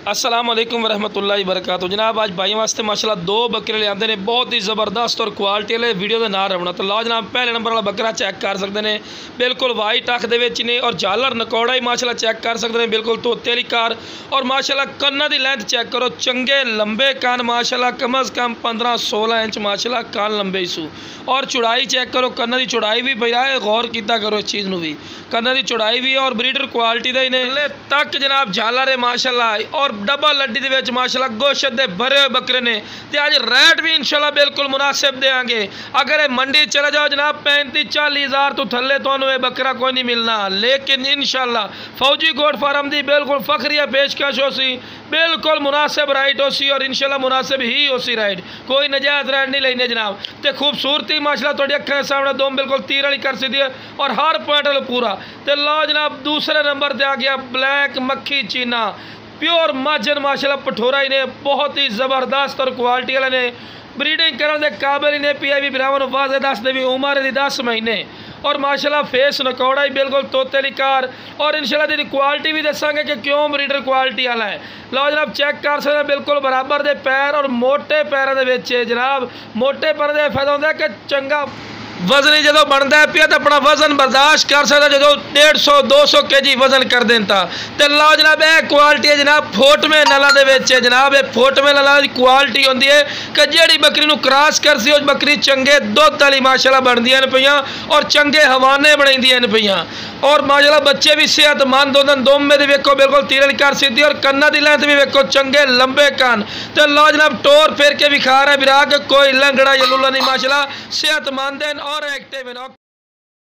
अस्सलाम वालेकुम वरहमतुल्लाहि वबरकातुहू। जनाब आज भाइयों वास्ते माशाल्लाह दो बकरे ले आते हैं, बहुत ही ज़बरदस्त और क्वालिटी वाले वीडियो के ना रवना। तो लो जनाब पहले नंबर वाला बकरा चेक कर सकते हैं, बिल्कुल वाइट अख दे विच ने और झालर नकौड़ा ही माशाल्लाह चेक कर सकते हैं, बिल्कुल तोते वाली कार। और माशाल्लाह कन्ना की लेंथ चेक करो, चंगे लंबे कान माशाल्लाह, कम अज़ कम 15-16 इंच माशाल्लाह कान लंबे सू। और चौड़ाई चेक करो, कन्ना की चौड़ाई भी भैया गौर किया करो इस चीज़ में भी, कन्ना की चौड़ाई भी और ब्रीडर क्वालिटी का ही ने तक जनाब झालर है माशाल्लाह। और डबल लड्डी दे विच माशाल्लाह गोश्त दे भरे हुए बकरे ने। ते अज रेट भी इंशाल्लाह बिल्कुल मुनासिब देंगे। अगर ये मंडी चले जाओ जनाब 35-40 हज़ार तो थले तो ये बकरा कोई नहीं मिलना, लेकिन इंशाल्लाह फौजी गोट फार्म की बिल्कुल फखरिया पेशकश हो सी, बिल्कुल मुनासिब राइट हो सी और इंशाल्लाह मुनासिब ही हो सी राइट, कोई नजायज़ राइट नहीं लेने जनाब। तो खूबसूरती माशाल्लाह थोड़ी अखा सामने दोम बिल्कुल तीर वाली कर सी है और हर पॉइंट पूरा। तो लो जनाब दूसरे नंबर पर आ गया ब्लैक मक्खी चीना, प्योर माजन माशाल्लाह पठोरा ही ने, बहुत ही ज़बरदस्त और क्वालिटी वाले ने, ब्रीडिंग करने के काबिल ही ने। पीआईबी ब्राह्मण वाजे दस दे भी उम्र दी 10 महीने और माशाल्लाह फेस नकौड़ा ही बिल्कुल तोते लिकार। और इंशाल्लाह दी क्वालिटी भी दसांगे कि क्यों ब्रीडर क्वालिटी वाला है। लो जनाब चेक कर सकते हैं, बिल्कुल बराबर दे पैर और मोटे पैरों के विच जनाब। मोटे पैरों का फायदा होता है कि चंगा वजन ही जो बनता है पिया तो अपना वजन बर्दाश्त कर सकता, जो 150-200 kg वजन कर देता। तो लो जनाब यह क्वालिटी है जनाब फोट में नला दे जनाब। ये फोट में नला की क्वालिटी होती है कि जी बकरी को क्रॉस कर सी उस बकरी चंगे दुध वाली माशाल्लाह बनदियां पईयां और चंगे हवाने बनाईदियां पईयां। और माशाल्लाह बच्चे भी सेहतमंद होंदे, दुम में वेखो बिल्कुल तीरल कर सीधी और कन्ना की लेंथ भी वेखो चंगे लंबे कान। तो लो जनाब टोर फिर के विखा रहा है विराग, कोई लंगड़ा या लुला नहीं माशाल्लाह, सेहतमंद और एक्टिव है।